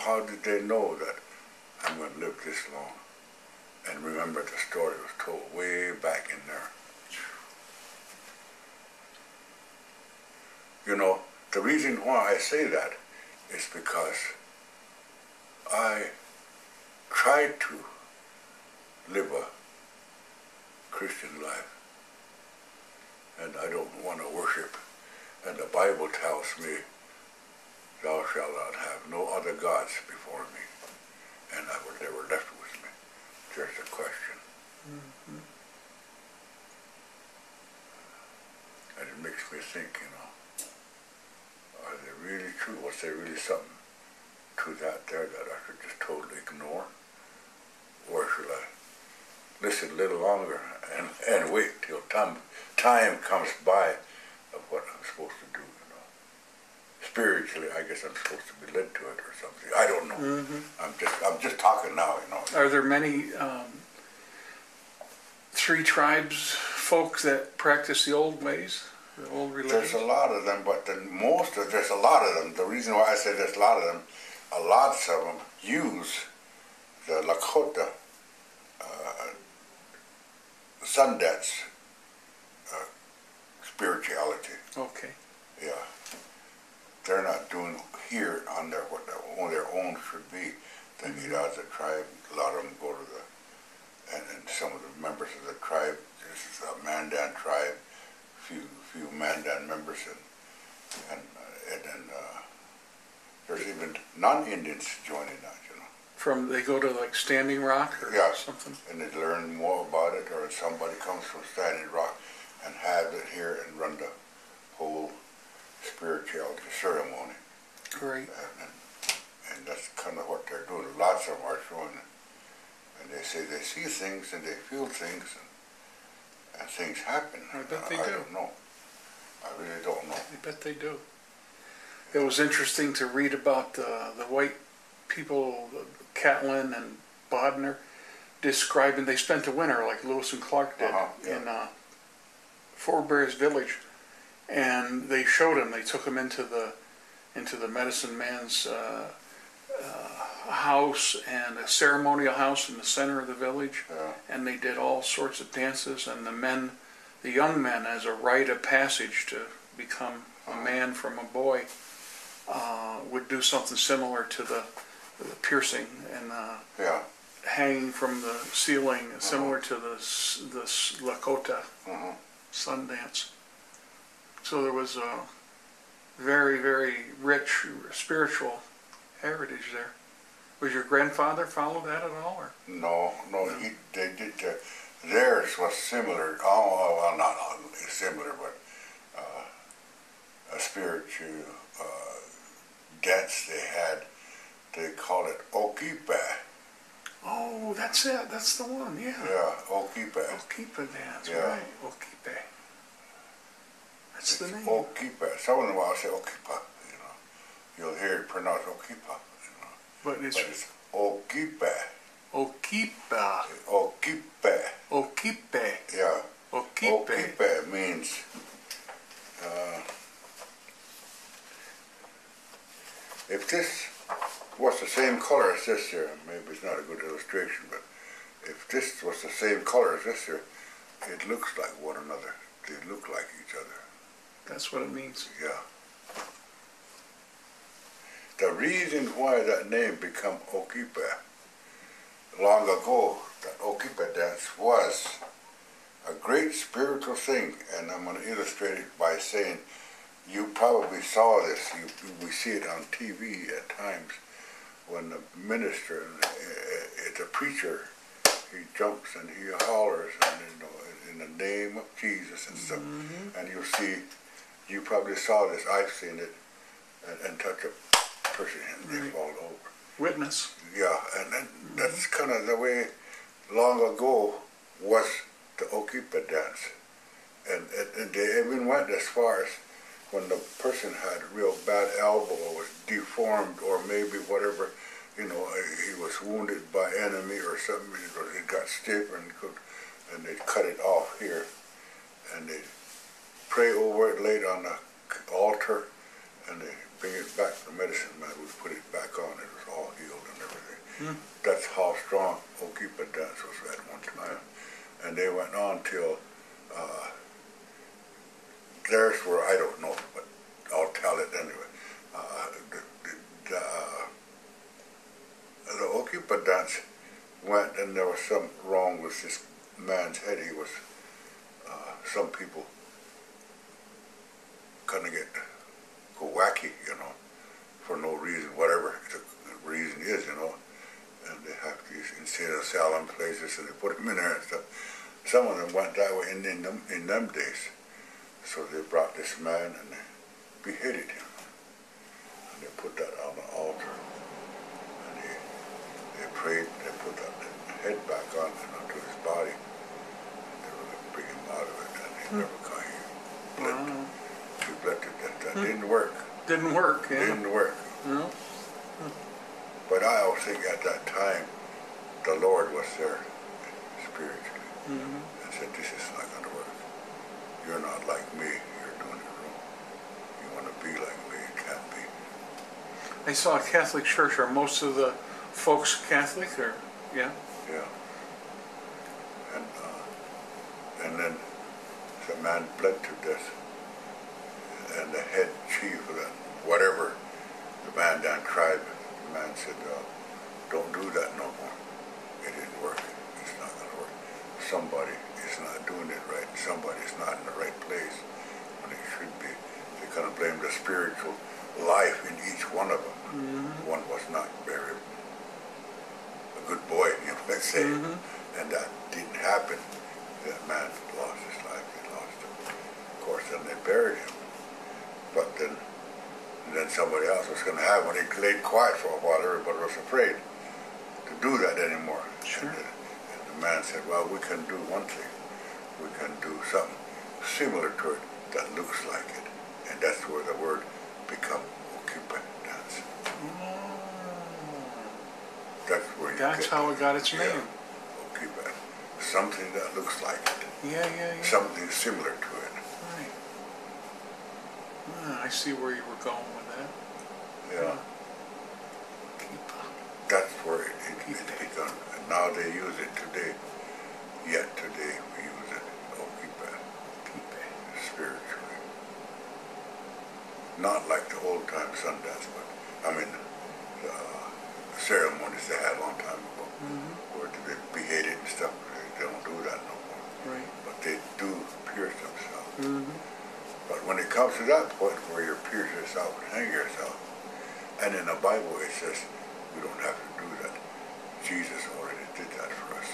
how did they know that I'm going to live this long? And remember, the story was told way back in there. You know, the reason why I say that is because I tried to live a Christian life, and I don't want to worship. And the Bible tells me, thou shalt not have no other gods before me. And I was never left with me. Just a question. Mm-hmm. And it makes me think, you know, are they really true? Was there really something to that there that I should just totally ignore? Or should I listen a little longer and wait till time comes by of what I'm supposed to do, you know? Spiritually, I guess I'm supposed to be led to it or something. I don't know. Mm-hmm. I'm just talking now, you know. Are there many three tribes folk that practice the old ways, the old religion? There's a lot of them, but there's a lot of them. The reason why I say there's a lot of them, lots of them use the Lakota Sundance spirituality. Okay. Yeah. They're not doing here on their what their own should be. They meet out the tribe. A lot of them go to and some of the members of the tribe. This is a Mandan tribe. Few Mandan members, and then there's even non-Indians joining that. You know. They go to like Standing Rock or something. And they learn more about it, or somebody comes from Standing Rock and has it here and run the whole spirituality ceremony. Great. And that's kind of what they're doing. Lots of them are showing it. And they say they see things and they feel things and things happen. I bet they do. I don't know. I really don't know. I bet they do. It was interesting to read about the white people, Catlin and Bodner, describing they spent the winter like Lewis and Clark did in Fort Bear's village, and they showed him. They took him into the medicine man's house, and a ceremonial house in the center of the village, and they did all sorts of dances, and the young men, as a rite of passage to become a man from a boy, would do something similar to the piercing and hanging from the ceiling, similar to the Lakota sun dance. So there was a very, very rich spiritual heritage there. Was your grandfather follow that at all? Or? No. They did. Theirs was similar. Oh, well, not similar, but a spiritual dance they had. They call it Okipa. Oh, that's it. That's the one. Yeah. Yeah, Okipa. Okipa dance. Yeah. Right. Okipa. That's the name. Okipa. Some of them will say Okipa. You know, you'll hear it pronounced Okipa. You know, but it's Okipa. Okipa. Okipa. Okipa. Yeah. Okipa. Okipa means if this was the same color as this here, maybe it's not a good illustration, but if this was the same color as this here, it looks like one another. They look like each other. That's what it means. Yeah. The reason why that name became Okipa, long ago, that Okipa dance was a great spiritual thing, and I'm going to illustrate it by saying, you probably saw this, we see it on TV at times, when the minister, it's a preacher, he jumps and he hollers, and you know, in the name of Jesus and stuff, and you see, you probably saw this, I've seen it, and touch a person and they fall over. Witness. Yeah, and that's kind of the way long ago was the Okipa dance. And they even went as far as when the person had a real bad elbow or was deformed or maybe whatever, you know, he was wounded by enemy or something, it got stiff and they'd cut it off here and they'd pray over it, lay it on the altar, and they bring it back. The medicine man would put it back on. It was all That's how strong Okipa dance was at one time. And they went on till there's where I don't know, but I'll tell it anyway. The Okipa dance went, and there was something wrong with this man's head. He was, some people kind of go wacky, you know, for no reason, whatever the reason is, you know. And they have these insane asylum places, and they put him in there and stuff. Some of them went that way in them days. So they brought this man and they beheaded him. And they put that on the altar. And they prayed, they put that head back on and onto his body. And they were going to bring him out of it, and he never got here. He bled to death. That didn't work. Didn't work, yeah. Didn't work. No. But I always think at that time, the Lord was there spiritually. And said, this is not going to work. You're not like me. You're doing it wrong. You want to be like me. You can't be. I saw a Catholic church. Are most of the folks Catholic? Or yeah? Yeah. And then the man bled to death. And the head chief of that, whatever, the Mandan tribe, the man said, don't do that no more. It didn't work. It's not going to work. Somebody is not doing it right. Somebody is not in the right place when it should be. They kind of blame the spiritual life in each one of them. One was not very a good boy, you know, let's say. And that didn't happen. That man lost his life. He lost him. Of course, then they buried him. But then somebody else was going to have one. He laid quiet for a while. Everybody was afraid to do that anymore. Sure. And the man said, well, we can do one thing. We can do something similar to it that looks like it. And that's where the word become Okipa dance. That's where That's how it got its name. Yeah, Okipa. Something that looks like it. Yeah. Something similar to it. Right. I see where you were going with that. Yeah. That's where it begun. And now they use it today. Yet today we use it. Okipa. Spiritually. Not like the old time Sundance, but I mean the ceremonies they had a long time ago. Where they beheaded and stuff. They don't do that no more. Right. But they do pierce themselves. But when it comes to that point where you pierce yourself and hang yourself, and in the Bible it says we don't have to do that. Jesus already did that for us.